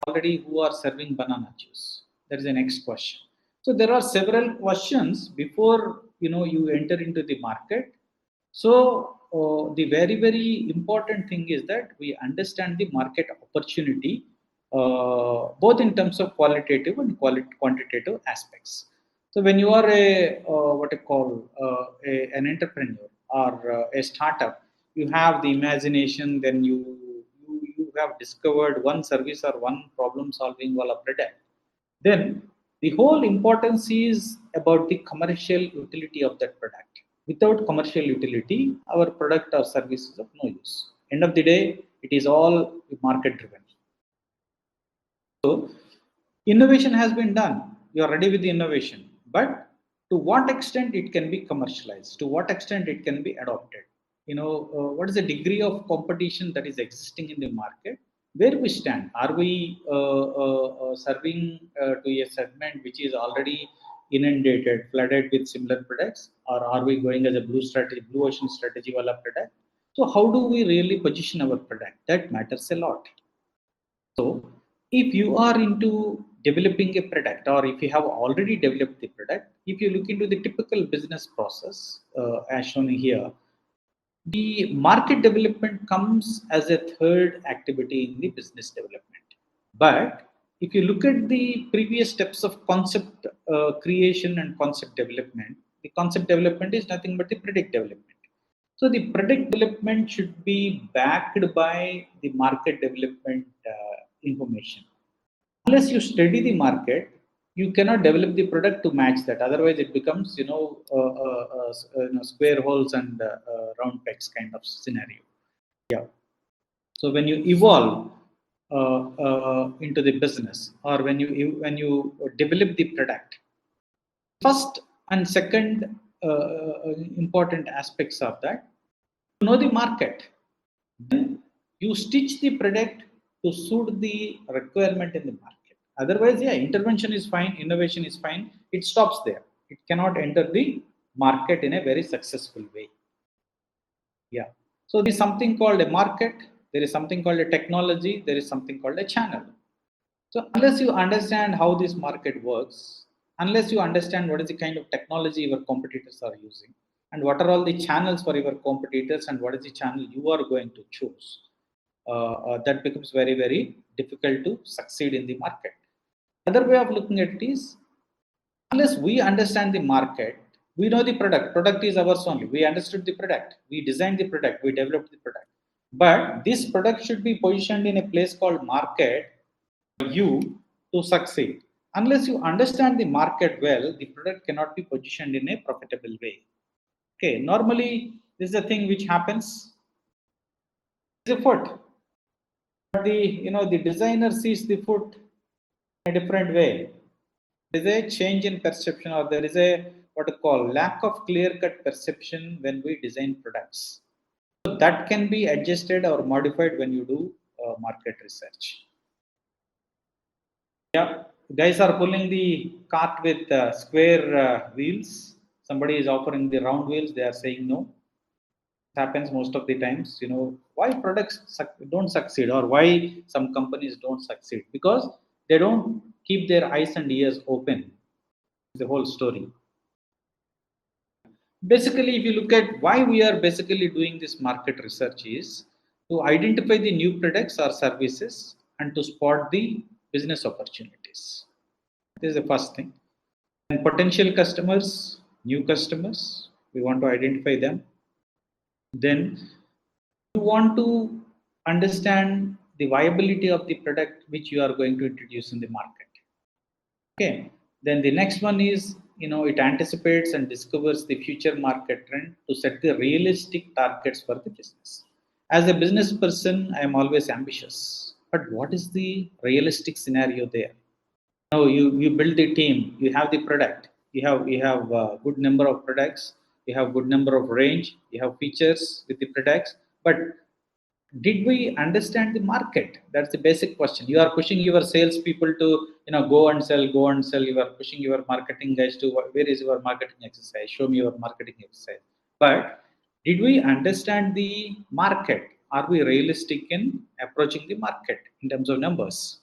already who are serving banana juice? That is the next question. So there are several questions before you enter into the market. So the very important thing is that we understand the market opportunity, both in terms of qualitative and quantitative aspects. So when you are an entrepreneur or a startup, you have the imagination. Then you have discovered one service or one problem solving wala product. Then the whole importance is about the commercial utility of that product. Without commercial utility, our product or service is of no use. End of the day, it is all market driven. So innovation has been done. You are ready with the innovation, but to what extent it can be commercialized? To what extent it can be adopted? What is the degree of competition that is existing in the market? Where we stand? Are we serving to a segment which is already inundated, flooded with similar products, or are we going as a blue ocean strategy wala product? So how do we really position our product? That matters a lot. So if you are into developing a product, or if you have already developed the product, if you look into the typical business process as shown here, the market development comes as a third activity in the business development. But if you look at the previous steps of concept creation and concept development, the concept development is nothing but the product development. So the product development should be backed by the market development information. Unless you study the market, you cannot develop the product to match that. Otherwise, it becomes square holes and round pegs kind of scenario. Yeah. So when you evolve into the business, or when you develop the product, first and second important aspects of that, to know the market. Then you stitch the product to suit the requirement in the market. Otherwise, yeah, intervention is fine, innovation is fine. It stops there. It cannot enter the market in a very successful way. Yeah. So there is something called a market. There is something called a technology. There is something called a channel. So unless you understand how this market works, unless you understand what is the kind of technology your competitors are using, and what are all the channels for your competitors, and what is the channel you are going to choose, that becomes very difficult to succeed in the market. Another way of looking at it is, unless we understand the market, we know the product. Product is ours only. We understood the product. We designed the product. We developed the product. But this product should be positioned in a place called market for you to succeed. Unless you understand the market well, the product cannot be positioned in a profitable way. Okay, normally this is a thing which happens. It's a foot. But the designer sees the foot in a different way. There is a change in perception, or there is a lack of clear-cut perception when we design products. So that can be adjusted or modified when you do market research. Yeah, guys are pulling the cart with square wheels. Somebody is offering the round wheels. They are saying no. It happens most of the times. Why products don't succeed, or why some companies don't succeed? Because they don't keep their eyes and ears open. The whole story. Basically, if you look at why we are basically doing this market research, is to identify the new products or services and to spot the business opportunities. This is the first thing. And potential customers, new customers, we want to identify them. Then you want to understand the viability of the product which you are going to introduce in the market. Okay. Then the next one is, it anticipates and discovers the future market trend to set the realistic targets for the business. As a business person, I am always ambitious. But what is the realistic scenario there? You build the team, you have the product, you have a good number of products, you have good number of range, you have features with the products, but did we understand the market? That's the basic question. You are pushing your salespeople to go and sell. You are pushing your marketing guys to, where is your marketing exercise? Show me your marketing exercise. But did we understand the market? Are we realistic in approaching the market in terms of numbers?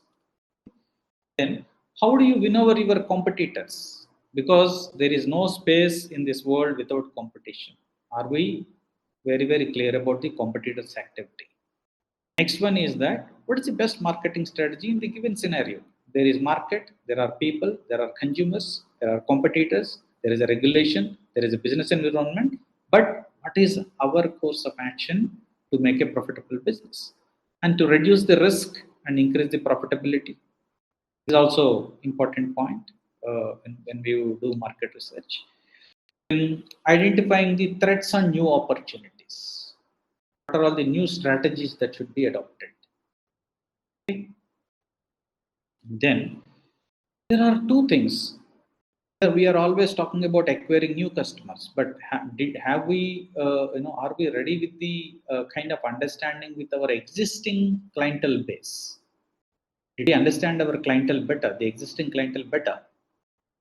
Then how do you win over your competitors? Because there is no space in this world without competition. Are we very clear about the competitors' activity? Next one is that what is the best marketing strategy in the given scenario? There is market, there are people, there are consumers, there are competitors, there is a regulation, there is a business environment. But what is our course of action to make a profitable business and to reduce the risk and increase the profitability? Is also important point when we do market research. Identifying the threats and new opportunities. What are all the new strategies that should be adopted? Okay. Then there are two things. We are always talking about acquiring new customers, but have we, are we ready with the kind of understanding with our existing clientele base? Did we understand our clientele better, the existing clientele better?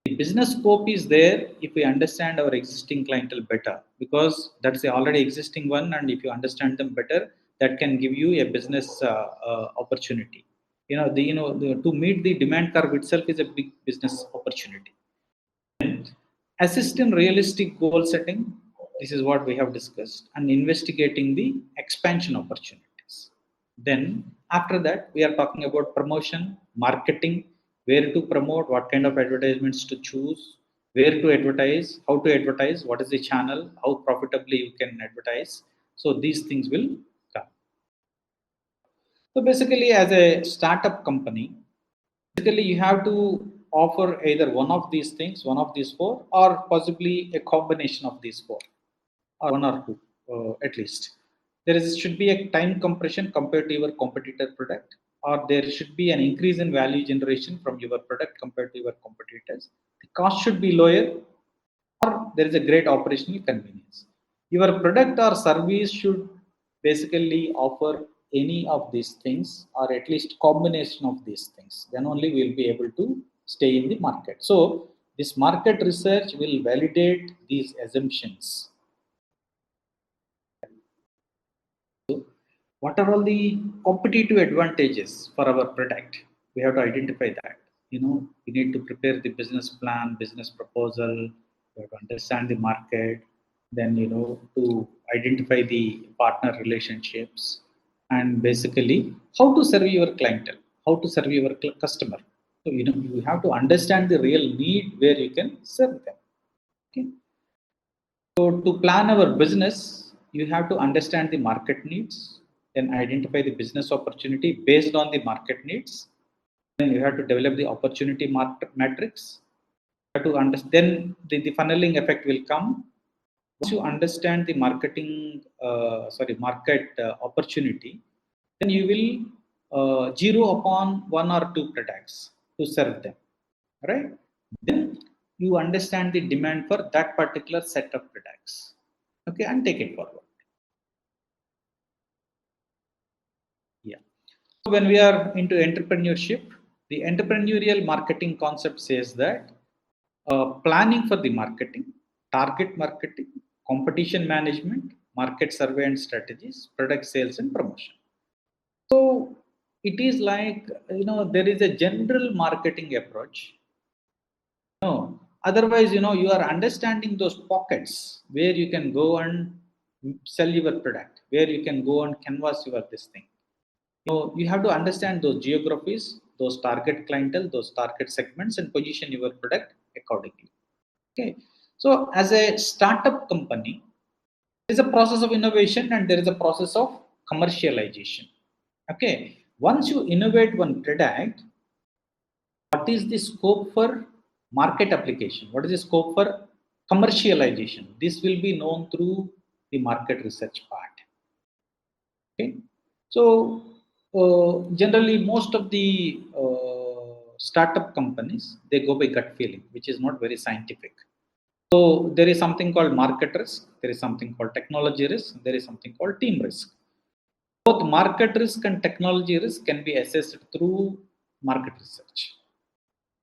The business scope is there if we understand our existing clientele better, because that's the already existing one, and if you understand them better, that can give you a business opportunity. To meet the demand curve itself is a big business opportunity. Assist in realistic goal setting. This is what we have discussed, and investigating the expansion opportunities. Then after that, we are talking about promotion, marketing, where to promote, what kind of advertisements to choose, where to advertise, how to advertise, what is the channel, how profitably you can advertise. So these things will come. So basically, as a startup company, basically you have to offer either one of these things, one of these four, or possibly a combination of these four, or one or two at least. Should be a time compression compared to your competitor product, or there should be an increase in value generation from your product compared to your competitors. The cost should be lower, or there is a great operational convenience. Your product or service should basically offer any of these things, or at least combination of these things. Then only we will be able to stay in the market. So this market research will validate these assumptions. What are all the competitive advantages for our product? We have to identify that. We need to prepare the business plan, business proposal. We have to understand the market. Then, to identify the partner relationships, and basically how to serve your clientele, how to serve your customer. So, you have to understand the real need where you can serve them. Okay. So to plan our business, you have to understand the market needs, then identify the business opportunity based on the market needs. Then you have to develop the opportunity matrix. You have to understand, then the funneling effect will come. Once you understand the market opportunity, then you will zero upon one or two products to serve them, right? Then you understand the demand for that particular set of products, okay, and take it forward. Yeah. So when we are into entrepreneurship, the entrepreneurial marketing concept says that planning for the marketing, target marketing, competition management, market survey and strategies, product sales and promotion. So it is like, there is a general marketing approach. No, otherwise, you are understanding those pockets where you can go and sell your product, where you can go and canvas your this thing. You have to understand those geographies, those target clientele, those target segments, and position your product accordingly. Okay. So as a startup company, there is a process of innovation and there is a process of commercialization. Okay. Once you innovate one product, what is the scope for market application? What is the scope for commercialization? This will be known through the market research part. Okay. So generally, most of the startup companies, they go by gut feeling, which is not very scientific. So there is something called market risk, there is something called technology risk, there is something called team risk. Both market risk and technology risk can be assessed through market research.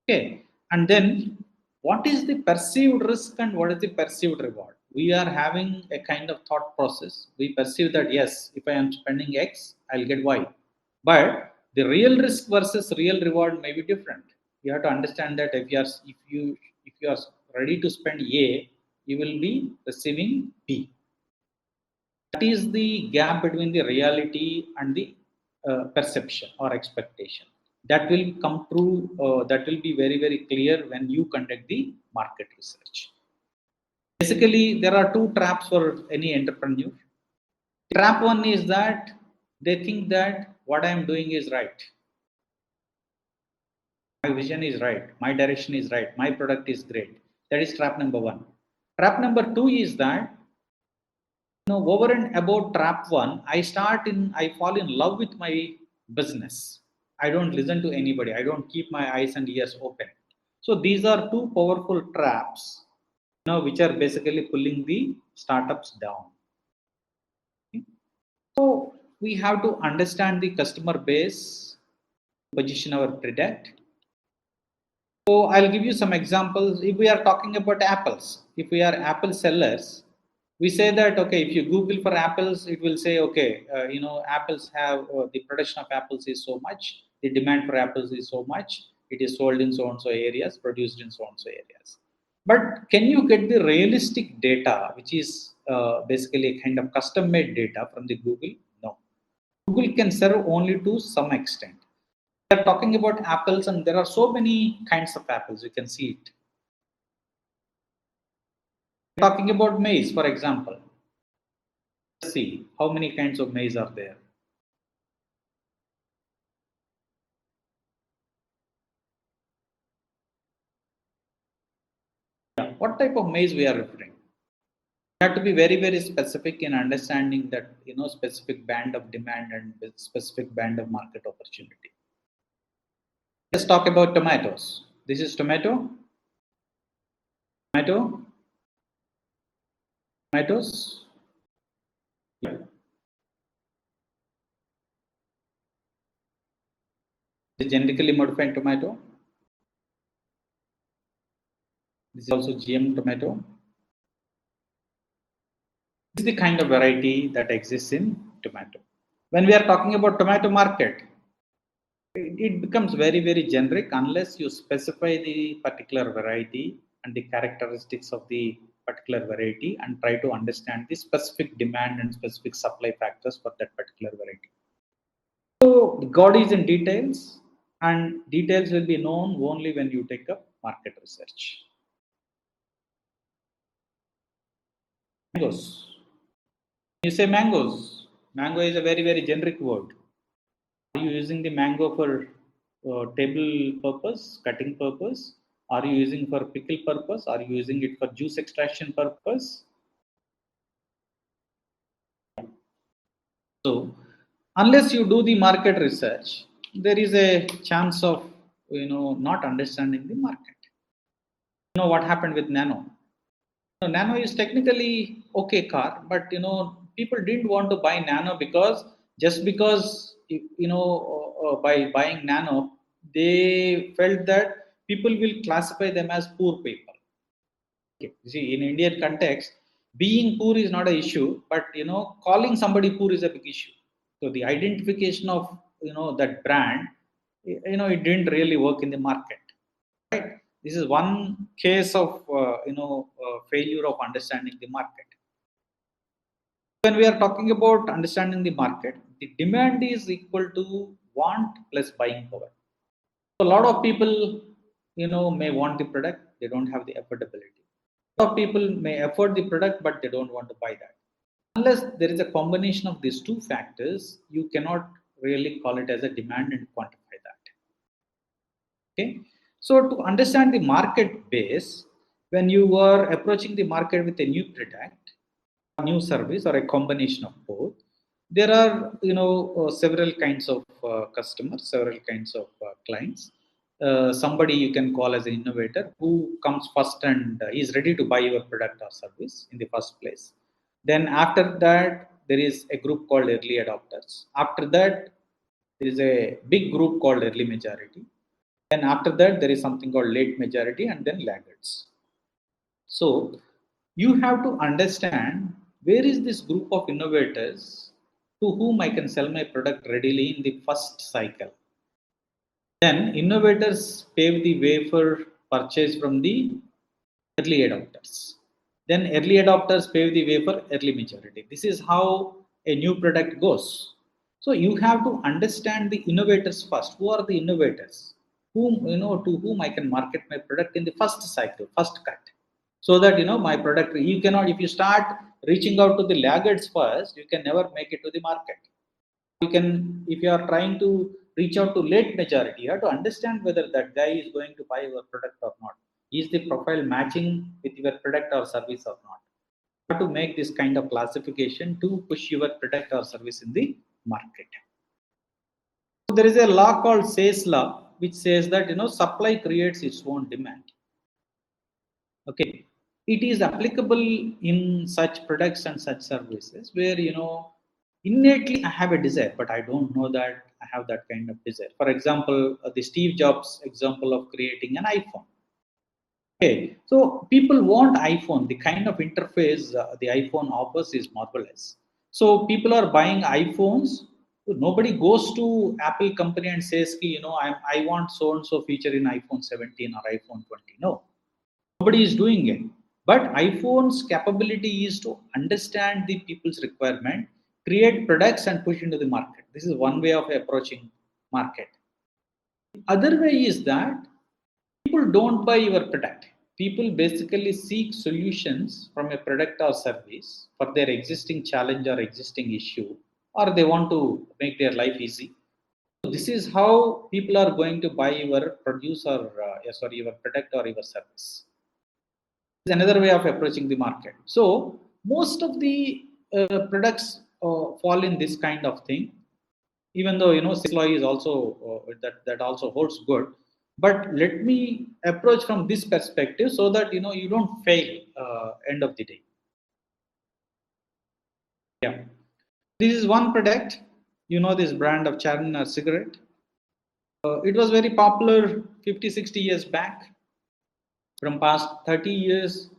Okay, and then what is the perceived risk and what is the perceived reward? We are having a kind of thought process. We perceive that yes, if I am spending X, I'll get Y. But the real risk versus real reward may be different. You have to understand that if you are ready to spend A, you will be receiving B. That is the gap between the reality and the perception or expectation. That will come true. That will be very very clear when you conduct the market research. Basically, there are two traps for any entrepreneur. Trap one is that they think that what I am doing is right. My vision is right. My direction is right. My product is great. That is trap number one. Trap number two is that over and about trap one, I fall in love with my business. I don't listen to anybody. I don't keep my eyes and ears open. So these are two powerful traps, which are basically pulling the startups down. So we have to understand the customer base, position our product. So I'll give you some examples. If we are talking about apples, if we are apple sellers, we say that okay, if you Google for apples, it will say okay, apples have the production of apples is so much, the demand for apples is so much, it is sold in so and so areas, produced in so and so areas. But can you get the realistic data, which is basically a kind of custom-made data from the Google? No. Google can serve only to some extent. We are talking about apples, and there are so many kinds of apples. You can see it. We are talking about maize, for example. Let's see how many kinds of maize are there. Yeah. What type of maize we are referring? We have to be very, very specific in understanding that specific band of demand and specific band of market opportunity. Let's talk about tomatoes. This is tomato. Tomato. Tomatoes. Yeah. This is genetically modified tomato. This is also GM tomato. This is the kind of variety that exists in tomato. When we are talking about tomato market, it becomes very, very generic unless you specify the particular variety and the characteristics of the particular variety and try to understand the specific demand and specific supply factors for that particular variety. So God is in details, and details will be known only when you take up market research. Mangoes. You say mangoes. Mango is a very, very generic word. Are you using the mango for table purpose, cutting purpose? Are you using for pickle purpose? Are you using it for juice extraction purpose? So, unless you do the market research, there is a chance of not understanding the market. What happened with Nano? Nano is technically okay car, but people didn't want to buy Nano because by buying Nano, they felt that people will classify them as poor people. Okay. See, in Indian context, being poor is not an issue, but calling somebody poor is a big issue. So the identification of that brand, it didn't really work in the market. Right? This is one case of failure of understanding the market. When we are talking about understanding the market, the demand is equal to want plus buying power. So a lot of people, may want the product, they don't have the affordability. A lot of people may afford the product, but they don't want to buy that. Unless there is a combination of these two factors, you cannot really call it as a demand and quantify that. Okay. So to understand the market base, when you are approaching the market with a new product, a new service, or a combination of both, there are several kinds of customers, several kinds of clients. Somebody you can call as an innovator who comes first and is ready to buy your product or service in the first place. Then after that, there is a group called early adopters. After that, there is a big group called early majority. Then after that, there is something called late majority and then laggards. So you have to understand where is this group of innovators to whom I can sell my product readily in the first cycle. Then innovators pave the way for purchase from the early adopters. Then early adopters pave the way for early maturity. This is how a new product goes. So you have to understand the innovators first. Who are the innovators? Whom to whom I can market my product in the first cycle, first cut. So that my product, you cannot, if you start reaching out to the laggards first, you can never make it to the market. You can, if you are trying to reach out to late majority, you have to understand whether that guy is going to buy your product or not. Is the profile matching with your product or service or not? You have to make this kind of classification to push your product or service in the market. So there is a law called Say's law, which says that supply creates its own demand. Okay, it is applicable in such products and such services where innately I have a desire, but I don't know that I have that kind of desire. For example, the Steve Jobs example of creating an iPhone. Okay, so people want iPhone. The kind of interface the iPhone offers is marvelous. So people are buying iPhones. Nobody goes to Apple company and says, I want so and so feature in iPhone 17 or iPhone 20. No, nobody is doing it. But iPhone's capability is to understand the people's requirement, create products and push into the market. This is one way of approaching market. Other way is that people don't buy your product. People basically seek solutions from a product or service for their existing challenge or existing issue, or they want to make their life easy. So this is how people are going to buy your produce or your product or your service. Is another way of approaching the market. So most of the products fall in this kind of thing. Even though sales law is also that also holds good, but let me approach from this perspective so that you don't fail end of the day. Yeah, this is one product. This brand of Charner cigarette. It was very popular 50-60 years back. From past 30 years,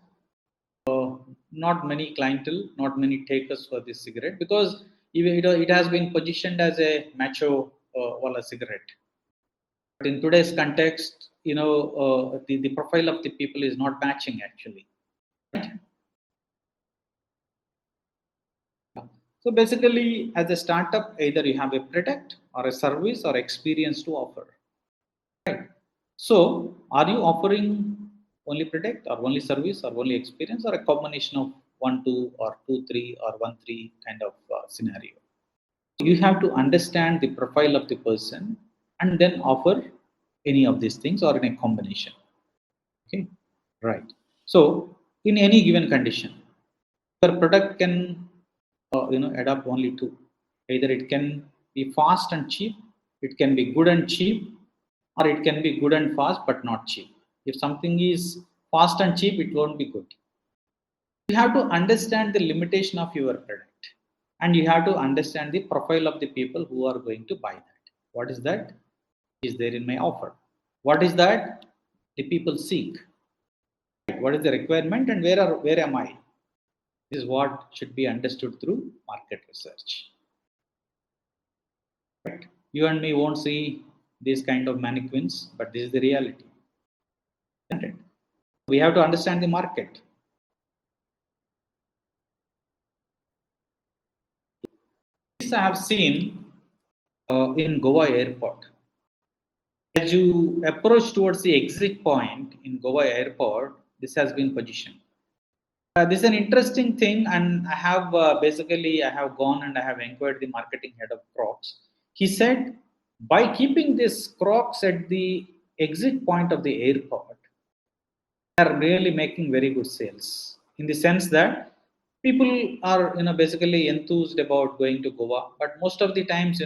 not many clientele, not many takers for this cigarette, because it has been positioned as a macho wala cigarette. But in today's context, the profile of the people is not matching actually. So basically, as a startup, either you have a product or a service or experience to offer. Right. So, are you offering only product or only service or only experience, or a combination of 1, 2, or 2, 3, or 1, 3 kind of scenario? You have to understand the profile of the person and then offer any of these things or in a combination. Okay, right. So, in any given condition, your product can adapt only two. Either it can be fast and cheap, it can be good and cheap, or it can be good and fast but not cheap. If something is fast and cheap, it won't be good. You have to understand the limitation of your product, and you have to understand the profile of the people who are going to buy that. What is that is there in my offer? What is that the people seek? What is the requirement, and where am I? This is what should be understood through market research. Right? You and me won't see these kind of mannequins, but this is the reality. We have to understand the market. This I have seen in Goa airport. As you approach towards the exit point in Goa airport, this has been positioned. This is an interesting thing, and I have I have gone and I have inquired the marketing head of Crocs. He said, by keeping this Crocs at the exit point of the airport, they are really making very good sales. In the sense that people are basically enthused about going to Goa, but most of the times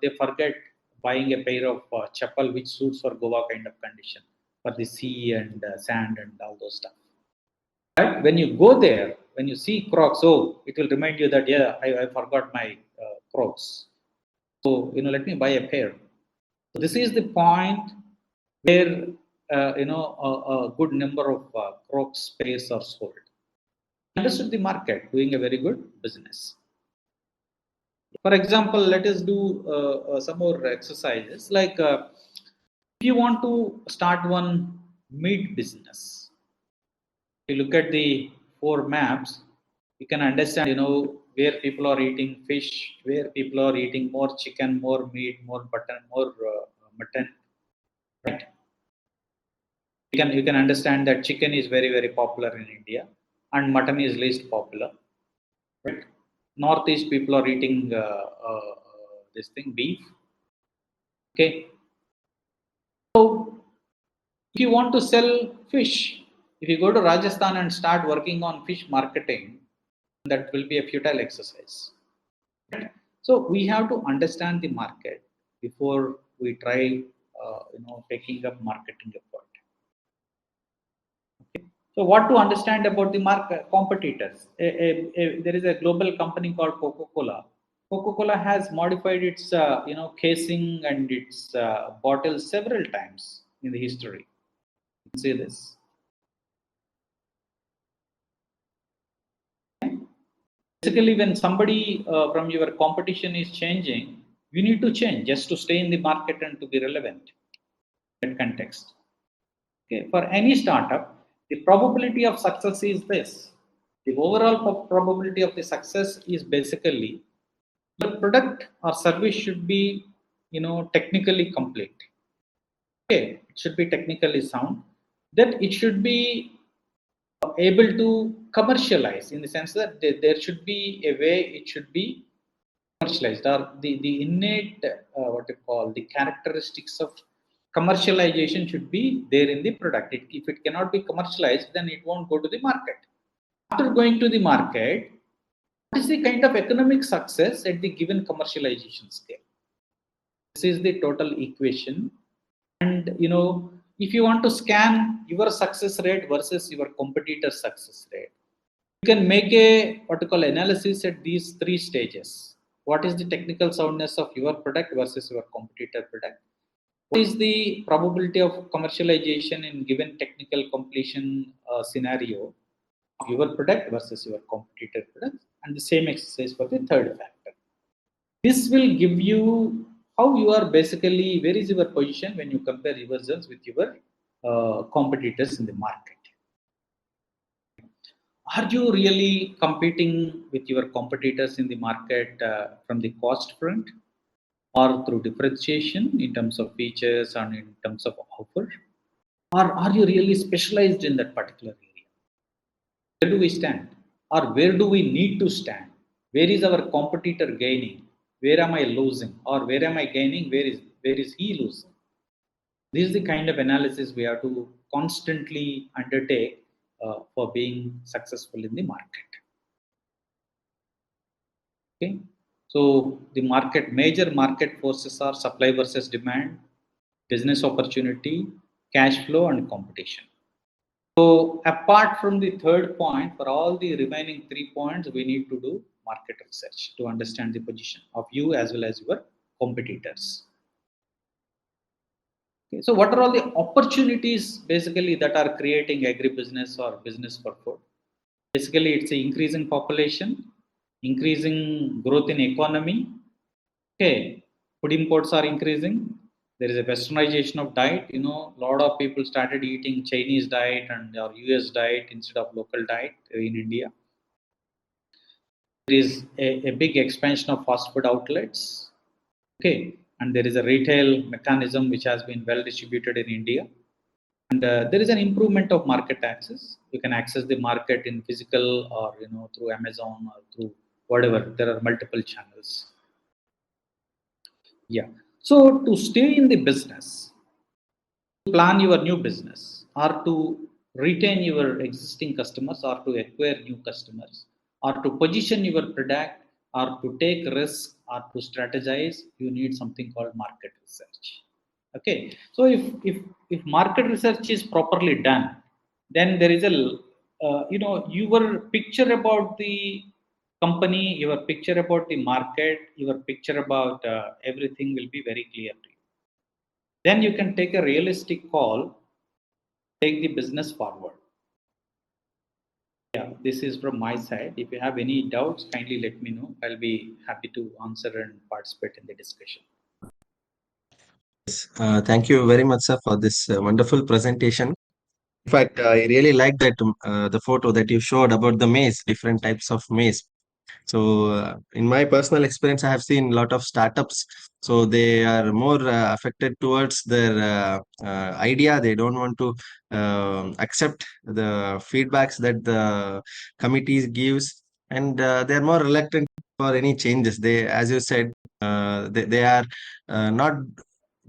they forget buying a pair of chappal which suits for Goa kind of condition, for the sea and sand and all those stuff. But when you go there, when you see Crocs, oh, it will remind you that I forgot my Crocs. So let me buy a pair. So this is the point where a good number of Crocs pairs are sold. Understood the market, doing a very good business. For example, let us do some more exercises like If you want to start one meat business, if you look at the four maps, you can understand, where people are eating fish, where people are eating more chicken, more meat, more mutton, mutton. Right? You can understand that chicken is very very popular in India, and mutton is least popular. Right? Northeast people are eating this thing beef. Okay, so if you want to sell fish, if you go to Rajasthan and start working on fish marketing, that will be a futile exercise. Right? So we have to understand the market before we try, taking up marketing effort. So what to understand about the market competitors? There is a global company called Coca-Cola. Coca-Cola has modified its casing and its bottles several times in the history. You can see this. Basically, when somebody from your competition is changing, you need to change just to stay in the market and to be relevant in that context. Okay, for any startup, the probability of success is this. The overall probability of the success is basically the product or service should be, technically complete. Okay, it should be technically sound. That it should be able to commercialize in the sense that there should be a way it should be commercialized, or the innate what you call the characteristics of commercialization should be there in the product. If it cannot be commercialized, then it won't go to the market. After going to the market, what is the kind of economic success at the given commercialization scale? This is the total equation. And if you want to scan your success rate versus your competitor's success rate, you can make a what you call analysis at these three stages. What is the technical soundness of your product versus your competitor product? What is the probability of commercialization in given technical completion scenario of your product versus your competitor product? And the same exercise for the third factor. This will give you how you are basically, where is your position when you compare yourselves with your competitors in the market. Are you really competing with your competitors in the market from the cost front or through differentiation in terms of features and in terms of offer? Or are you really specialized in that particular area? Where do we stand? Or where do we need to stand? Where is our competitor gaining? Where am I losing? Or where am I gaining? Where is he losing? This is the kind of analysis we have to constantly undertake for being successful in the market. Okay, so the major market forces are supply versus demand, business opportunity, cash flow, and competition. So apart from the third point, for all the remaining 3 points, we need to do market research to understand the position of you as well as your competitors. Okay, so what are all the opportunities basically that are creating agribusiness or business for food? Basically, it's the increasing population, increasing growth in economy. Okay, food imports are increasing. There is a westernization of diet. A lot of people started eating Chinese diet and or US diet instead of local diet in India. There is a big expansion of fast food outlets. Okay, and there is a retail mechanism which has been well distributed in India. And there is an improvement of market access. You can access the market in physical or through Amazon or through whatever. There are multiple channels. Yeah. So to stay in the business, plan your new business, or to retain your existing customers, or to acquire new customers, or to position your product, or to take risk, or to strategize, you need something called market research. Okay, so if market research is properly done, then there is a your picture about the company, your picture about the market, your picture about everything will be very clear to you. Then you can take a realistic call, take the business forward. Yeah, this is from my side. If you have any doubts, kindly let me know. I'll be happy to answer and participate in the discussion. Thank you very much, sir, for this wonderful presentation. In fact, I really like that the photo that you showed about the maize, different types of maize. So, in my personal experience, I have seen a lot of startups. So they are more affected towards their idea. They don't want to accept the feedbacks that the committees gives, and they are more reluctant for any changes. They, as you said, they are not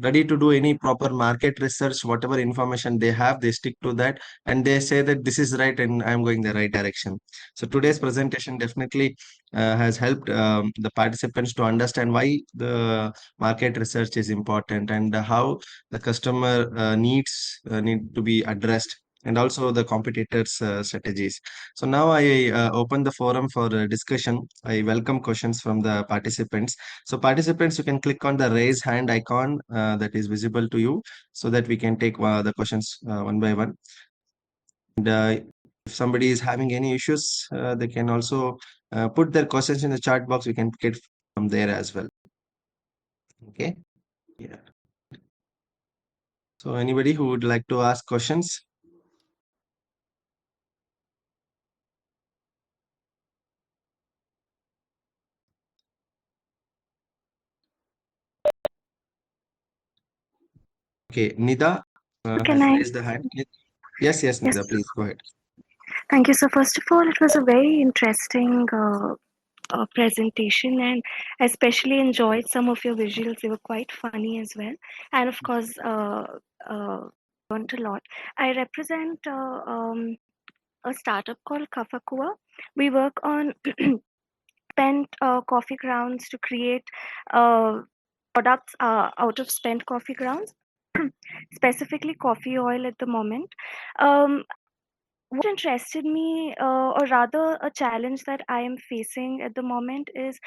ready to do any proper market research. Whatever information they have, they stick to that, and they say that this is right and I'm going the right direction. So today's presentation definitely has helped the participants to understand why the market research is important, and how the customer needs need to be addressed, and also the competitors' strategies. So now I open the forum for discussion. I welcome questions from the participants. So participants, you can click on the raise hand icon that is visible to you, so that we can take the questions one by one. And if somebody is having any issues, they can also put their questions in the chat box. We can get from there as well. Okay. Yeah. So anybody who would like to ask questions? Okay, Nida Can has I? raised the hand. Yes, yes, Yes. Nida, please go ahead. Thank you. So first of all, it was a very interesting presentation, and I especially enjoyed some of your visuals. They were quite funny as well, and of course, learned a lot. I represent a startup called Kafakua. We work on spent coffee grounds to create products out of spent coffee grounds, specifically coffee oil at the moment. What interested me, or rather a challenge that I am facing at the moment, is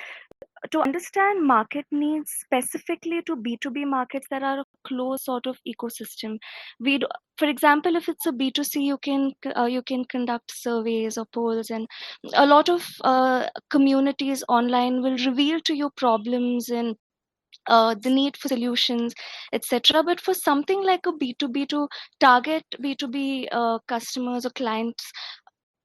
to understand market needs specifically to B2B markets that are a closed sort of ecosystem. For example, if it's a B2C, you can conduct surveys or polls, and a lot of communities online will reveal to you problems and the need for solutions, etc. But for something like a B2B, to target B2B customers or clients,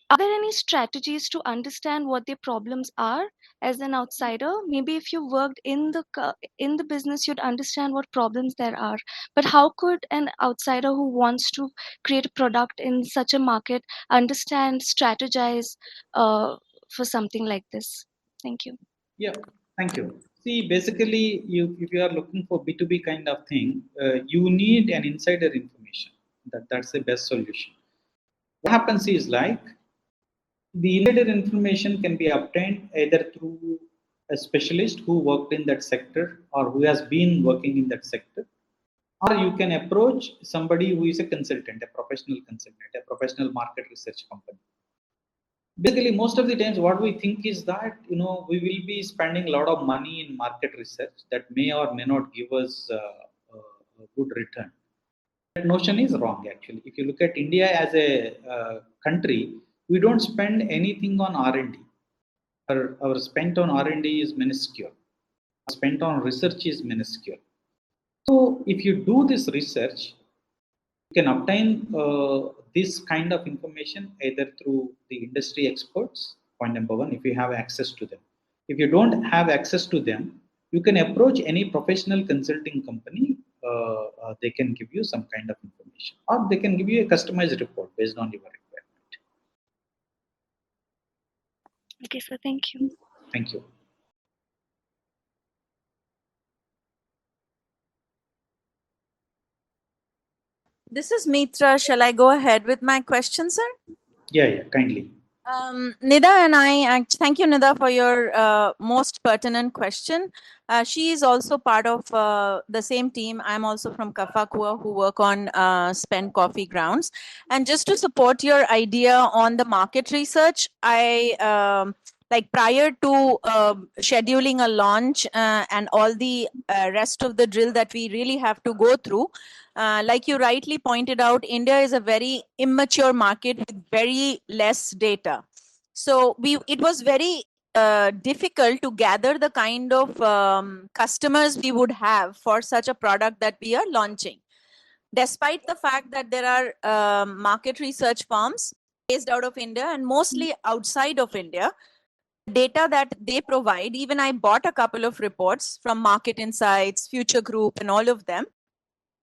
are there any strategies to understand what their problems are as an outsider? Maybe if you worked in the business, you'd understand what problems there are. But how could an outsider who wants to create a product in such a market understand, strategize for something like this? Thank you. Yeah, thank you. See, basically, if you are looking for B2B kind of thing, you need an insider information. That's the best solution. What happens is like the insider information can be obtained either through a specialist who worked in that sector or who has been working in that sector, or you can approach somebody who is a consultant, a professional market research company. Basically, most of the times what we think is that we will be spending a lot of money in market research that may or may not give us a good return. That notion is wrong. Actually, if you look at India as a country, we don't spend anything on R&D. Our spent on R&D is minuscule. Spent on research is minuscule. So if you do this research, you can obtain this kind of information either through the industry experts, point number one, if you have access to them. If you don't have access to them, you can approach any professional consulting company. They can give you some kind of information, or they can give you a customized report based on your requirement. Okay, so thank you. Thank you. This is Mitra. Shall I go ahead with my question, sir? Yeah, kindly. Nida and I, thank you, Nida, for your most pertinent question. She is also part of the same team. I'm also from Kafakua, who work on spent coffee grounds. And just to support your idea on the market research, I like prior to scheduling a launch and all the rest of the drill that we really have to go through, like you rightly pointed out, India is a very immature market with very less data. So it was very difficult to gather the kind of customers we would have for such a product that we are launching. Despite the fact that there are market research firms based out of India and mostly outside of India, data that they provide, even I bought a couple of reports from Market Insights, Future Group, and all of them.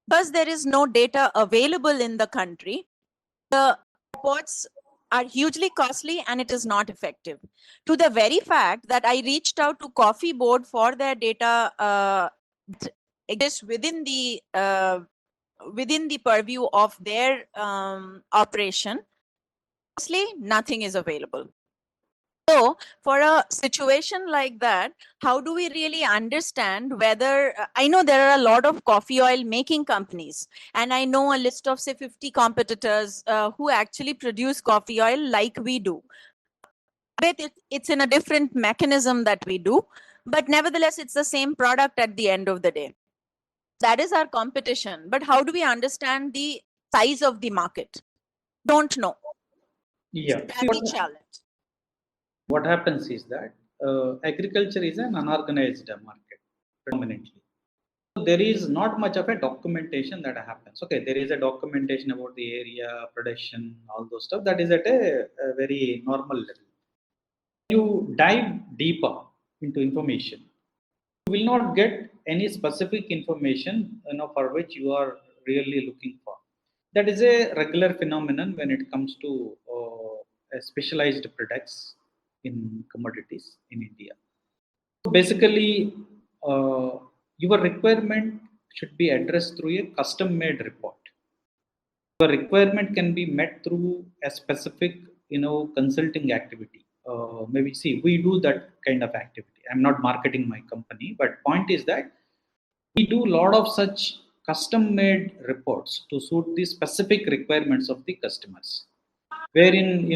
Because there is no data available in the country, the reports are hugely costly and it is not effective. To the very fact that I reached out to Coffee Board for their data exists within the purview of their operation, mostly nothing is available. So, for a situation like that, how do we really understand whether I know there are a lot of coffee oil making companies, and I know a list of say 50 competitors who actually produce coffee oil like we do. But it's in a different mechanism that we do, but nevertheless, it's the same product at the end of the day. That is our competition. But how do we understand the size of the market? Don't know. Yeah. That's the challenge. What happens is that agriculture is an unorganized market predominantly. So there is not much of a documentation that happens. Okay, there is a documentation about the area, production, all those stuff. That is at a very normal level. You dive deeper into information, you will not get any specific information for which you are really looking for. That is a regular phenomenon when it comes to specialized products in commodities in India. So basically, your requirement should be addressed through a custom-made report. Your requirement can be met through a specific, consulting activity. Maybe see, we do that kind of activity. I'm not marketing my company, but point is that we do a lot of such custom-made reports to suit the specific requirements of the customers. Wherein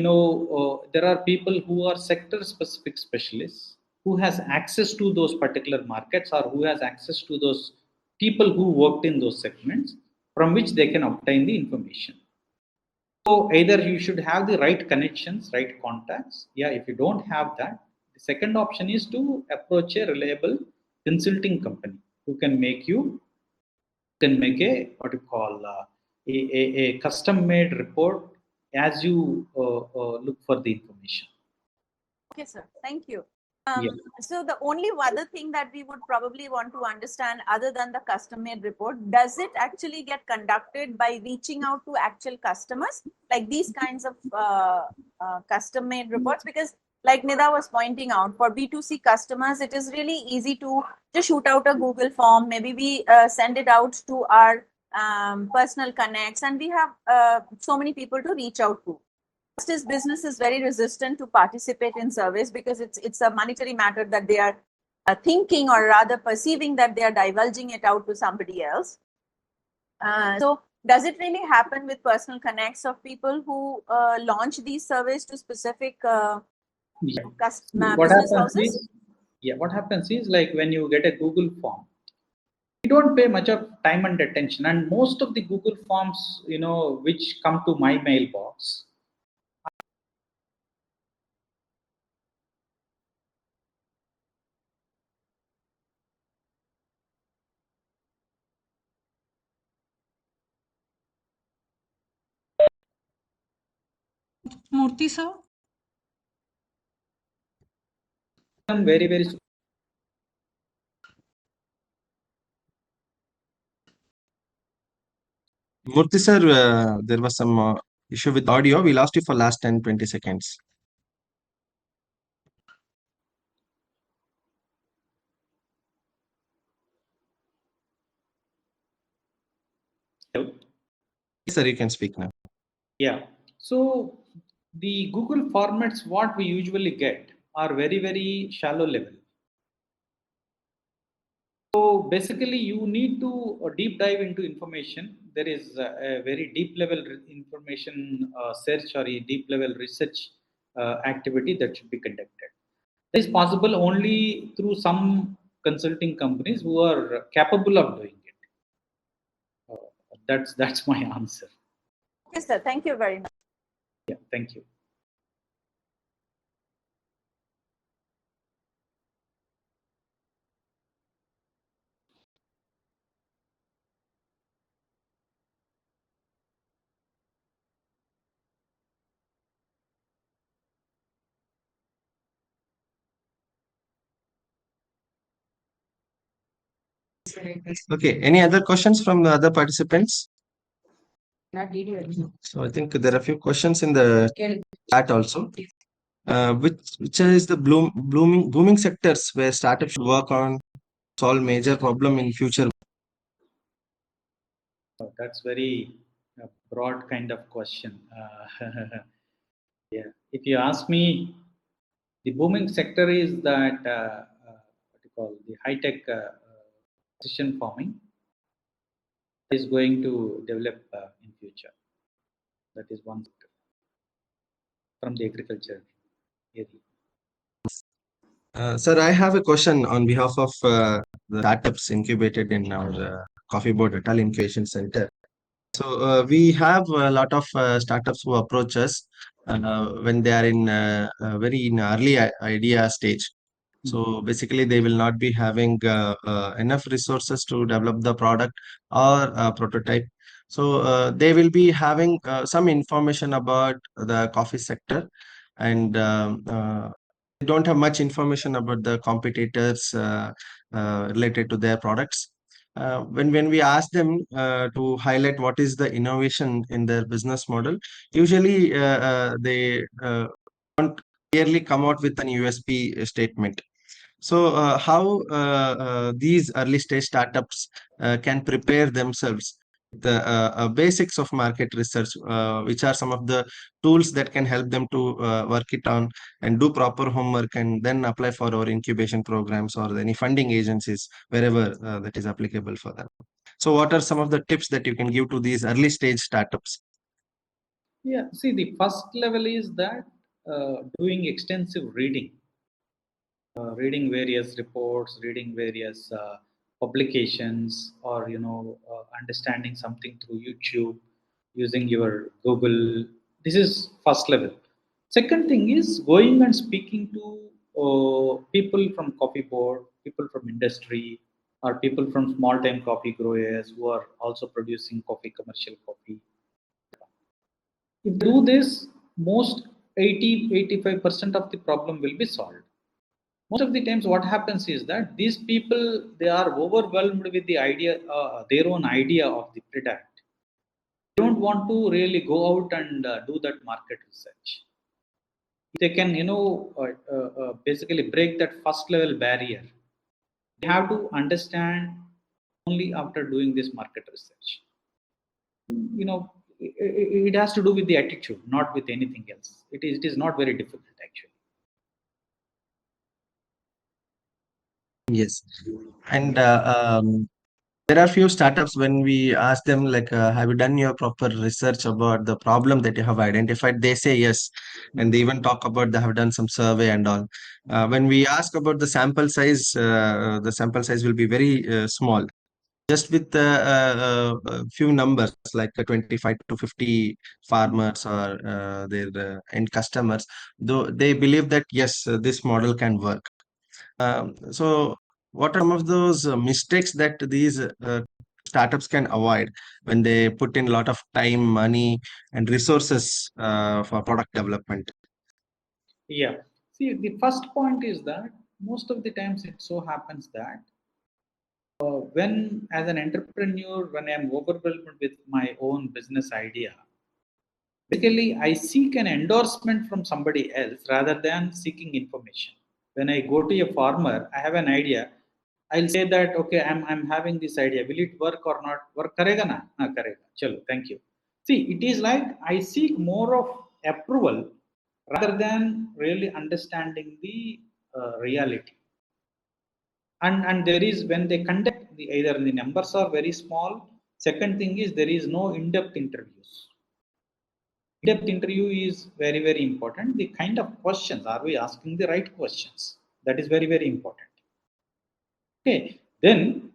there are people who are sector-specific specialists who has access to those particular markets or who has access to those people who worked in those segments from which they can obtain the information. So either you should have the right connections, right contacts. Yeah, if you don't have that, the second option is to approach a reliable consulting company who can make a what you call a custom-made report as you look for the information. Okay, sir. Thank you. Yeah. So the only other thing that we would probably want to understand other than the custom-made report, does it actually get conducted by reaching out to actual customers, like these kinds of custom-made reports? Because like Nida was pointing out, for B2C customers, it is really easy to just shoot out a Google form. Maybe we send it out to our personal connects, and we have so many people to reach out to. Justice business is very resistant to participate in surveys because it's a monetary matter that they are thinking, or rather perceiving that they are divulging it out to somebody else. So does it really happen with personal connects of people who launch these surveys to specific business houses? What happens is, like when you get a Google form, you don't pay much of time and attention, and most of the Google forms which come to my mailbox, Murthy sir? I'm very, very Murthy sir, there was some issue with audio. We lost you for last 10-20 seconds. Hello? Yes, sir, you can speak now. Yeah. So the Google formats, what we usually get are very, very shallow level. So basically, you need to deep dive into information. There is a very deep level information search or a deep level research activity that should be conducted. That is possible only through some consulting companies who are capable of doing it. That's my answer. Yes, sir. Thank you very much. Yeah, thank you. Okay, any other questions from the other participants? So I think there are a few questions in the chat also. Which is the booming sectors where startups should work on solve major problem in future? That's very broad kind of question. Yeah, if you ask me, the booming sector is that what you call the high tech precision farming is going to develop in future. That is one sector from the agriculture area. Sir, I have a question on behalf of the startups incubated in our Coffee Board Atal Incubation Center. So we have a lot of startups who approach us when they are in very in early idea stage. So basically, they will not be having enough resources to develop the product or prototype. So they will be having some information about the coffee sector, and they don't have much information about the competitors related to their products. When we ask them to highlight what is the innovation in their business model, usually they don't clearly come out with an USP statement. So, how these early stage startups can prepare themselves the basics of market research, which are some of the tools that can help them to work it on and do proper homework and then apply for our incubation programs or any funding agencies wherever that is applicable for them. So, what are some of the tips that you can give to these early stage startups? Yeah, see, the first level is that doing extensive reading, reading various reports, reading various publications, or understanding something through YouTube, using your Google. This is first level. Second thing is going and speaking to people from coffee board, people from industry, or people from small time coffee growers who are also producing coffee, commercial coffee. If you do this, most 80-85% of the problem will be solved. Most of the times what happens is that these people, they are overwhelmed with the idea, their own idea of the product. They don't want to really go out and do that market research. If they can basically break that first level barrier, they have to understand only after doing this market research. It has to do with the attitude, not with anything else. It is not very difficult actually. Yes. And there are few startups when we ask them like, have you done your proper research about the problem that you have identified? They say yes, and they even talk about they have done some survey and all. When we ask about the sample size will be very small, just with a few numbers like 25 to 50 farmers or their end customers. Though they believe that yes, this model can work. So, what are some of those mistakes that these startups can avoid when they put in a lot of time, money, and resources for product development? Yeah. See, the first point is that most of the times it so happens that when, as an entrepreneur, when I'm overwhelmed with my own business idea, basically I seek an endorsement from somebody else rather than seeking information. When I go to a farmer, I have an idea. I'll say that okay, I'm having this idea. Will it work or not? Work karega na? हाँ karega. Chalo, thank you. See, it is like I seek more of approval rather than really understanding the reality. And there is, when they conduct either the numbers are very small. Second thing is there is no in-depth interviews. In-depth interview is very very important. The kind of questions, are we asking the right questions? That is very very important. Okay, then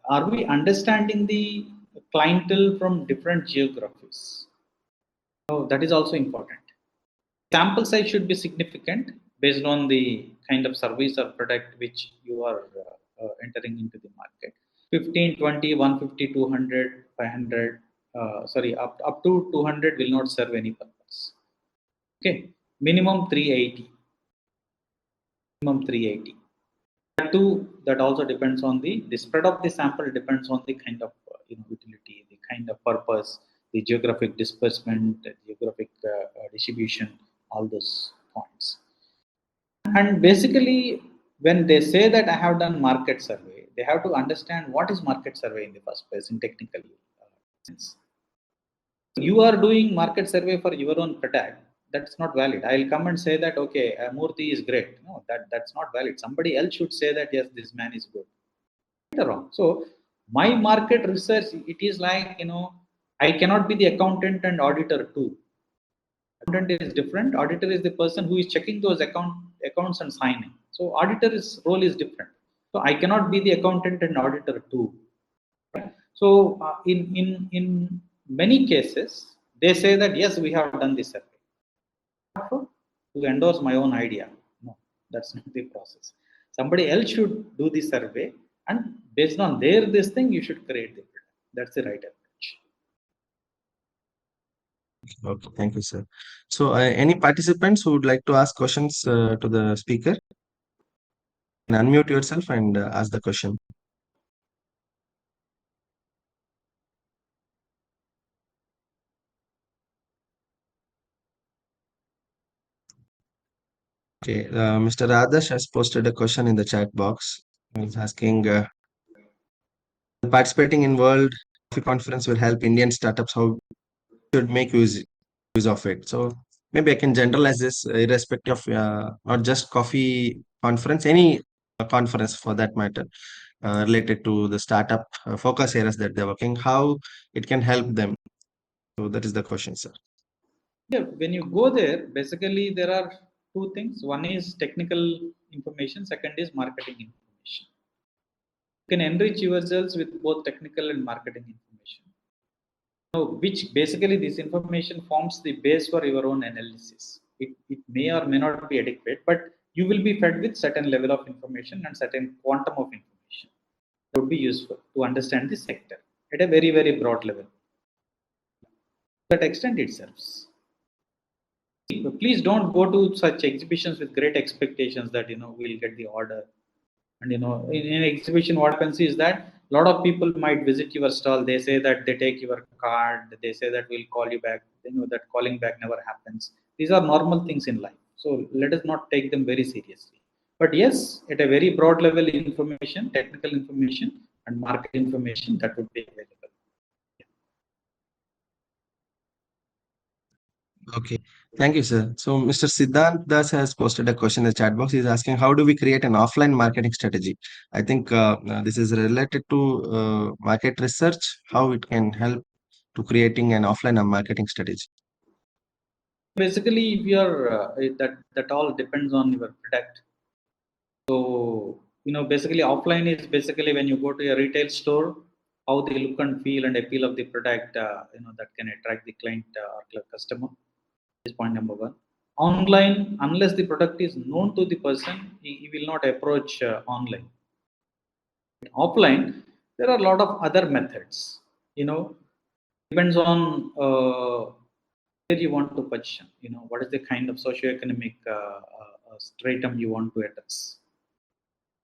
are we understanding the clientele from different geographies? Oh, that is also important. Sample size should be significant based on the kind of service or product which you are entering into the market. 15, 20, 150, 200, 500, sorry, up to 200 will not serve any purpose. Okay, minimum 380. Minimum 380. To that also depends on the spread of the sample depends on the kind of utility, the kind of purpose, the geographic disbursement, the geographic distribution, all those points. And basically, when they say that I have done market survey, they have to understand what is market survey in the first place in technical sense. You are doing market survey for your own product, that's not valid. I'll come and say that, okay, Murthy is great. No, that's not valid. Somebody else should say that, yes, this man is good. Right or wrong? So my market research, it is like, I cannot be the accountant and auditor too. Accountant is different. Auditor is the person who is checking those accounts and signing. So auditor's role is different. So I cannot be the accountant and auditor too. Right? So in many cases, they say that yes, we have done this survey. To endorse my own idea. No, that's not the process. Somebody else should do the survey, and based on this thing, you should create the product. That's the right approach. Okay, thank you, sir. So, any participants who would like to ask questions to the speaker? You can unmute yourself and ask the question. Okay, Mr. Adarsh has posted a question in the chat box. He's asking, participating in World Coffee Conference will help Indian startups. How should make use of it? So maybe I can generalize this irrespective of not just coffee conference, any conference for that matter, related to the startup focus areas that they're working, how it can help them. So that is the question, sir. Yeah, when you go there, basically there are two things. One is technical information. Second is marketing information. You can enrich yourselves with both technical and marketing information. Which basically this information forms the base for your own analysis. It may or may not be adequate, but you will be fed with certain level of information and certain quantum of information that would be useful to understand the sector at a very, very broad level. To that extent, it serves. Please don't go to such exhibitions with great expectations that we'll get the order. And in an exhibition, what happens is that a lot of people might visit your stall. They say that they take your card. They say that we'll call you back. That calling back never happens. These are normal things in life. So let us not take them very seriously. But yes, at a very broad level, information, technical information, and market information that would be available. Okay, thank you, sir. So, Mr. Siddhant Das has posted a question in the chat box. He's asking, how do we create an offline marketing strategy? I think this is related to market research, how it can help to creating an offline marketing strategy. Basically, if you are that all depends on your product. So basically, offline is basically when you go to a retail store, how the look and feel and appeal of the product, that can attract the client or customer. Is point number one. Online, unless the product is known to the person, he will not approach online. Offline, there are a lot of other methods. Depends on where you want to position. What is the kind of socioeconomic stratum you want to address.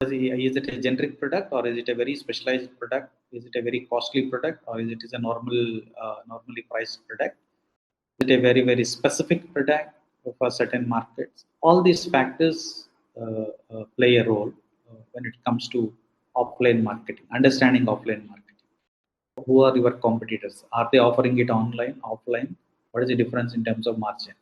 Is it a generic product, or is it a very specialized product? Is it a very costly product, or is it a normally priced product? Is it a very, very specific product for certain markets? All these factors play a role when it comes to offline marketing, understanding offline marketing. Who are your competitors? Are they offering it online, offline? What is the difference in terms of margin?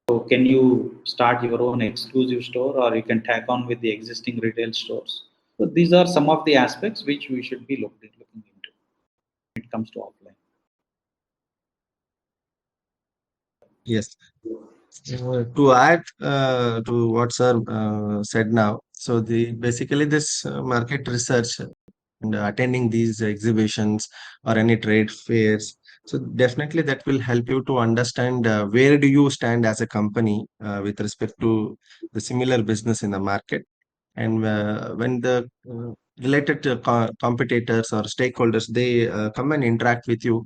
So can you start your own exclusive store, or you can tag on with the existing retail stores? So these are some of the aspects which we should be looking into when it comes to offline. Yes. To add to what sir said now, so basically this market research and attending these exhibitions or any trade fairs, so definitely that will help you to understand where do you stand as a company with respect to the similar business in the market, and when the related competitors or stakeholders, they come and interact with you,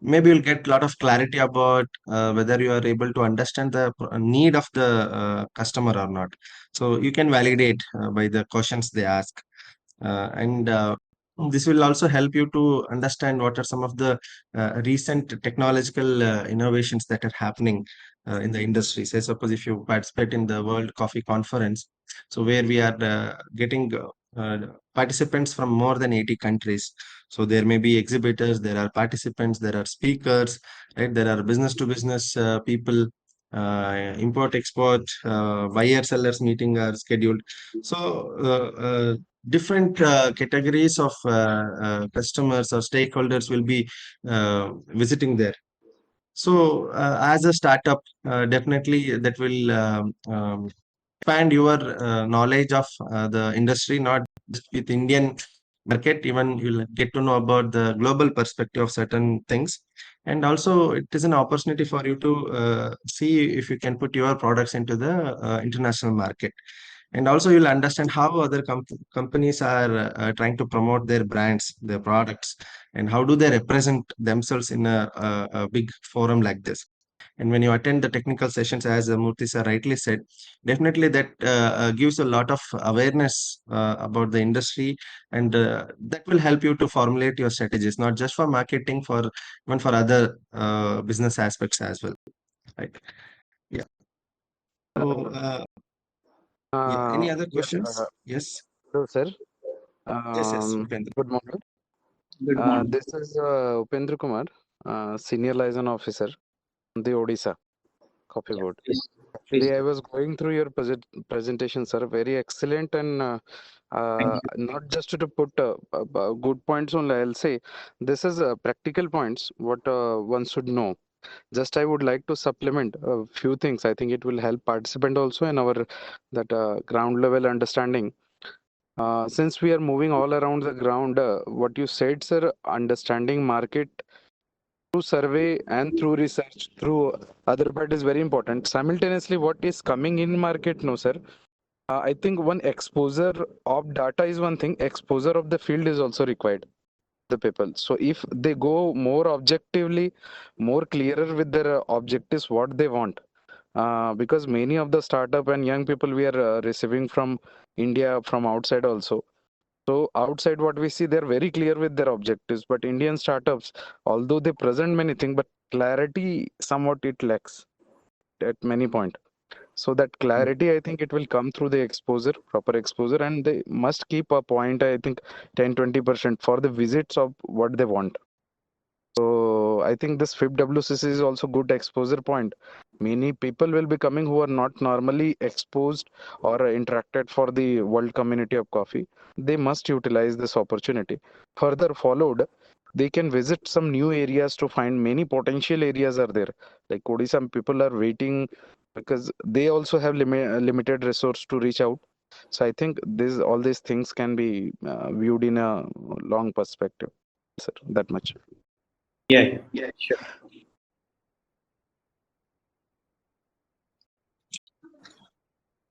maybe you'll get a lot of clarity about whether you are able to understand the need of the customer or not. So you can validate by the questions they ask. and this will also help you to understand what are some of the recent technological innovations that are happening in the industry. Say, suppose if you participate in the World Coffee Conference, so where we are getting participants from more than 80 countries. So there may be exhibitors, there are participants, there are speakers, right? There are business to business people, import export, buyer sellers meeting are scheduled. So different categories of customers or stakeholders will be visiting there. So as a startup, definitely that will expand your knowledge of the industry, not just with Indian market, even you'll get to know about the global perspective of certain things. And also it is an opportunity for you to see if you can put your products into the international market. And also you'll understand how other companies are trying to promote their brands, their products, and how do they represent themselves in a big forum like this. And when you attend the technical sessions, as Murthy sir rightly said, definitely that gives a lot of awareness about the industry, and that will help you to formulate your strategies, not just for marketing, for even for other business aspects as well. Right? Yeah. So, yeah. Any other questions? Yes. Hello, sir. Yes. Upendra. Good morning. Good morning. This is Upendra Kumar, Senior Liaison Officer on the Odisha Coffee Board. Please, Actually, please. I was going through your presentation, sir. Very excellent, and Thank you. not just to put good points only. I'll say this is practical points what one should know. Just I would like to supplement a few things. I think it will help participant also in our that ground level understanding. Since we are moving all around the ground, what you said, sir, understanding market through survey and through research, through other part is very important. Simultaneously, what is coming in market, no, sir. I think one exposure of data is one thing. Exposure of the field is also required. The people. So if they go more objectively, more clearer with their objectives, what they want. Because many of the startup and young people we are receiving from India, from outside also. So outside what we see, they're very clear with their objectives. But Indian startups, although they present many things, but clarity somewhat it lacks at many point. So that clarity, I think it will come through the exposure, proper exposure, and they must keep a point, I think 10-20% for the visits of what they want. So I think this FIP WCC is also good exposure point. Many people will be coming who are not normally exposed or interacted for the world community of coffee. They must utilize this opportunity. Further followed, they can visit some new areas to find many potential areas are there. Like Odisha, people are waiting because they also have limited resource to reach out. So I think this all these things can be viewed in a long perspective. Sir, that much. Yeah, sure.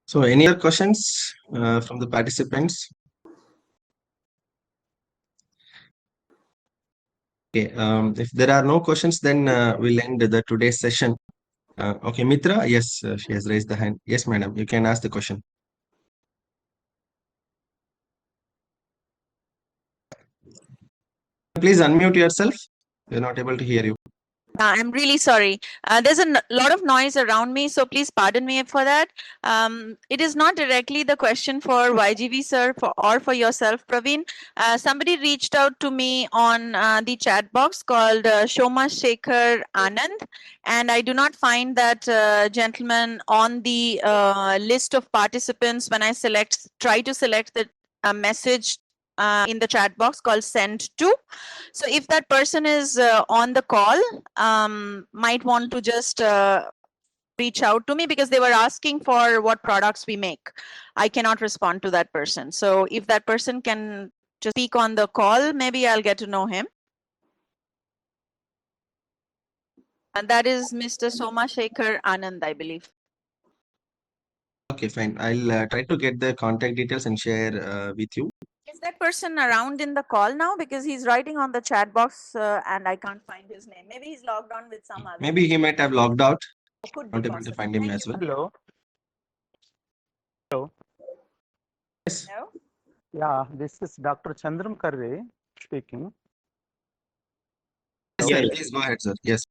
So any other questions from the participants? Okay, if there are no questions, then we'll end the today's session. Okay, Mitra, yes, she has raised the hand. Yes, madam, you can ask the question. Please unmute yourself. We're not able to hear you. I'm really sorry. There's a lot of noise around me, so please pardon me for that. It is not directly the question for YGV sir or for yourself, Praveen. Somebody reached out to me on the chat box called Shoma Shekhar Anand, and I do not find that gentleman on the list of participants when I try to select the message in the chat box called send to. So if that person is on the call, might want to just reach out to me because they were asking for what products we make. I cannot respond to that person. So if that person can just speak on the call, maybe I'll get to know him. And that is Mr. Soma Shekhar Anand, I believe. Okay, fine. I'll try to get the contact details and share with you. Is that person around in the call now? Because he's writing on the chat box and I can't find his name. Maybe he's logged on with some other. Maybe he might have logged out. Could be Not able to possible. find him Thank as you. well. Hello. Hello. Yes. No? Yeah, this is Dr. Chandram Karve speaking. Yeah, please go ahead, sir. Yes.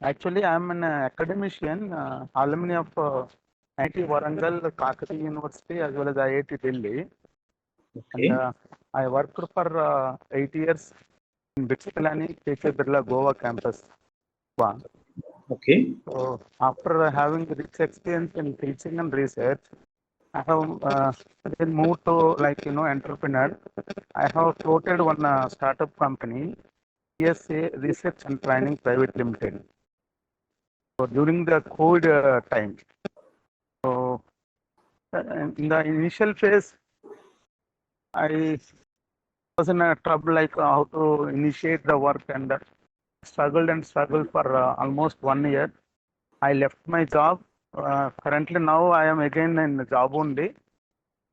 Actually, I'm an academician, alumni of IIT Warangal, Kakati University, as well as IIT Delhi. Okay. And I worked for 8 years in Bitsilani, KK Birla Goa campus. Goa. Okay. So after having rich experience in teaching and research, I have then moved to entrepreneur. I have floated one startup company, AIC Research and Training Private Limited. So during the COVID time, so in the initial phase, I was in a trouble like how to initiate the work and struggled for almost 1 year. I left my job. Currently now I am again in the job only,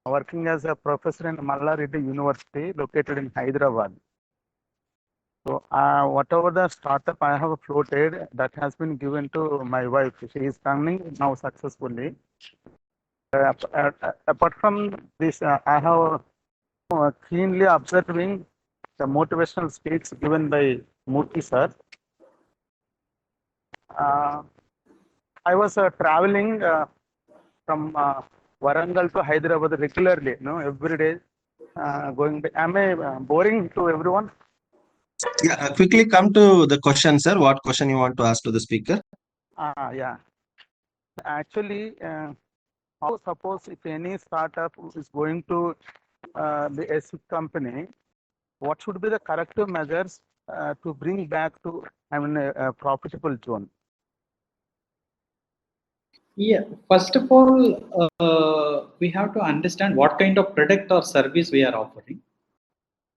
working as a professor in Mallareddy University located in Hyderabad. So whatever the startup I have floated, that has been given to my wife. She is running now successfully. Apart from this, I have keenly observing the motivational speech given by Murthy sir. I was traveling from Warangal to Hyderabad regularly, every day going. Am I boring to everyone? Yeah, quickly come to the question, sir. What question you want to ask to the speaker? Yeah. Actually, how suppose if any startup is going to the AIC company, what should be the corrective measures to bring back to a profitable zone? Yeah. First of all, we have to understand what kind of product or service we are offering.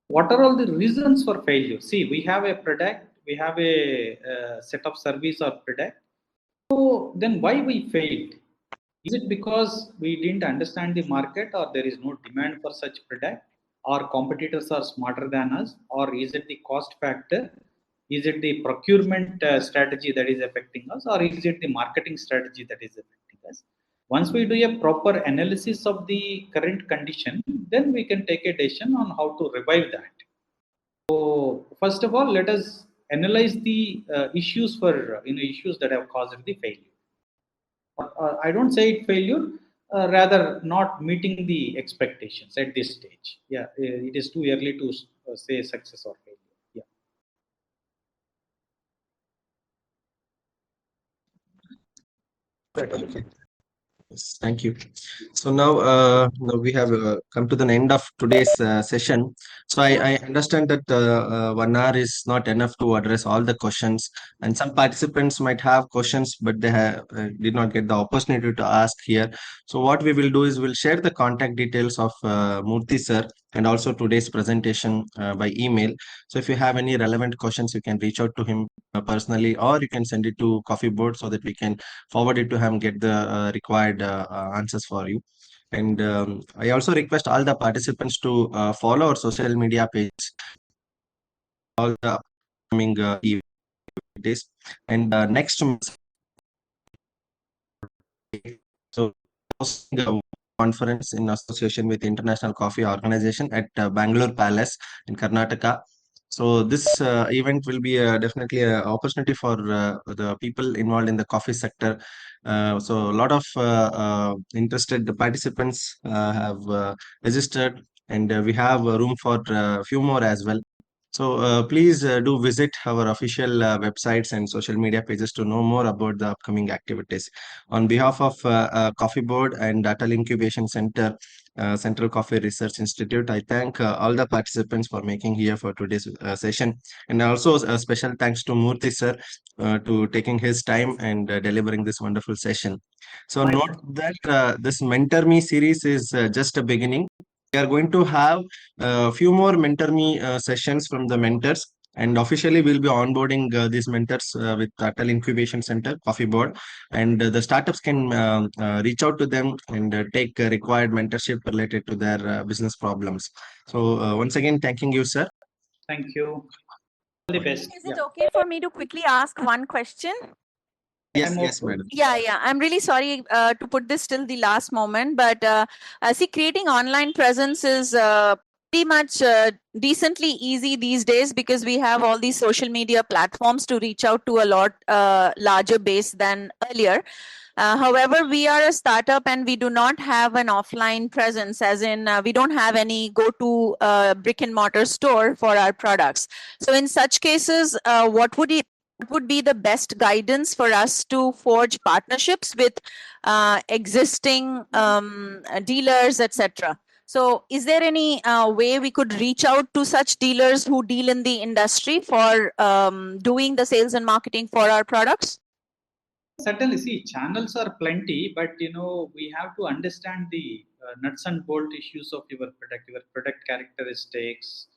What are all the reasons for failure? See, we have a product, we have a set of service or product. So then why we failed? Is it because we didn't understand the market, or there is no demand for such product, or competitors are smarter than us, or is it the cost factor? Is it the procurement strategy that is affecting us, or is it the marketing strategy that is affecting us? Once we do a proper analysis of the current condition, then we can take a decision on how to revive that. So first of all, let us analyze the issues for issues that have caused the failure. I don't say it failure, rather not meeting the expectations at this stage. Yeah, it is too early to say success or failure. Yeah. Yes, thank you. So now we have come to the end of today's session. So I understand that 1 hour is not enough to address all the questions, and some participants might have questions, but they did not get the opportunity to ask here. So what we will do is we'll share the contact details of Murthy sir and also today's presentation by email. So if you have any relevant questions, you can reach out to him personally, or you can send it to Coffee Board so that we can forward it to him, get the required answers for you. And I also request all the participants to follow our social media page, all the upcoming days. And next month, so hosting a conference in association with International Coffee Organization at Bangalore Palace in Karnataka. So this event will be definitely an opportunity for the people involved in the coffee sector. So a lot of interested participants have registered, and we have room for a few more as well. So please do visit our official websites and social media pages to know more about the upcoming activities. On behalf of Coffee Board and Atal Incubation Center, Central Coffee Research Institute, I thank all the participants for making here for today's session. And also a special thanks to Murthy sir to taking his time and delivering this wonderful session. So note that this Mentor Me series is just a beginning. We are going to have a few more Mentor Me sessions from the mentors, and officially we'll be onboarding these mentors with Atal Incubation Center, Coffee Board, and the startups can reach out to them and take required mentorship related to their business problems. So once again, thanking you, sir. Thank you. All the best. Is it okay for me to quickly ask one question? Yes, I'm yes, hopeful. madam. Yeah. I'm really sorry to put this till the last moment, but see, creating online presence is pretty much decently easy these days because we have all these social media platforms to reach out to a lot larger base than earlier. However, we are a startup and we do not have an offline presence, as in we don't have any go-to brick and mortar store for our products. So in such cases, what would be the best guidance for us to forge partnerships with existing dealers, etc.? So is there any way we could reach out to such dealers who deal in the industry for doing the sales and marketing for our products? Certainly, see, channels are plenty, but we have to understand the nuts and bolt issues of your product characteristics.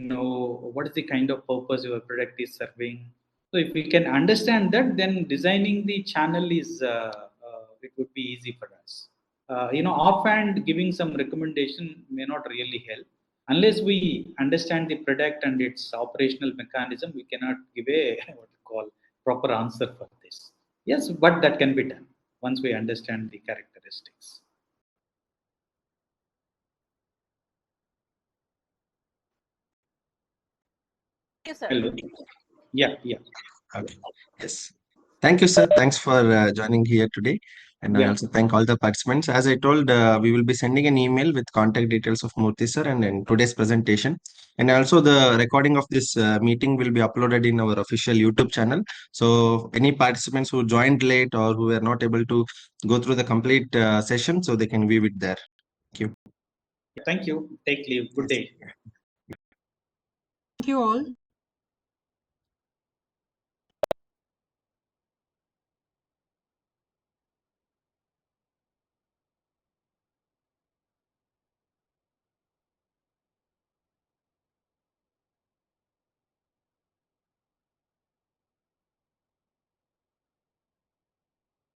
What is the kind of purpose your product is serving. So, if we can understand that, then designing the channel is it would be easy for us. Offhand giving some recommendation may not really help unless we understand the product and its operational mechanism. We cannot give a what you call proper answer for this. Yes, but that can be done once we understand the characteristics. Yes, sir. Hello. Yeah, yeah, Okay. Yes. Thank you, sir. Thanks for joining here today. And I yeah. also thank all the participants. As I told, we will be sending an email with contact details of Murthy sir and in today's presentation. And also the recording of this meeting will be uploaded in our official YouTube channel. So any participants who joined late or who were not able to go through the complete session, so they can view it there. Thank you. Thank you. Take leave. Good Yes. day. Thank you all.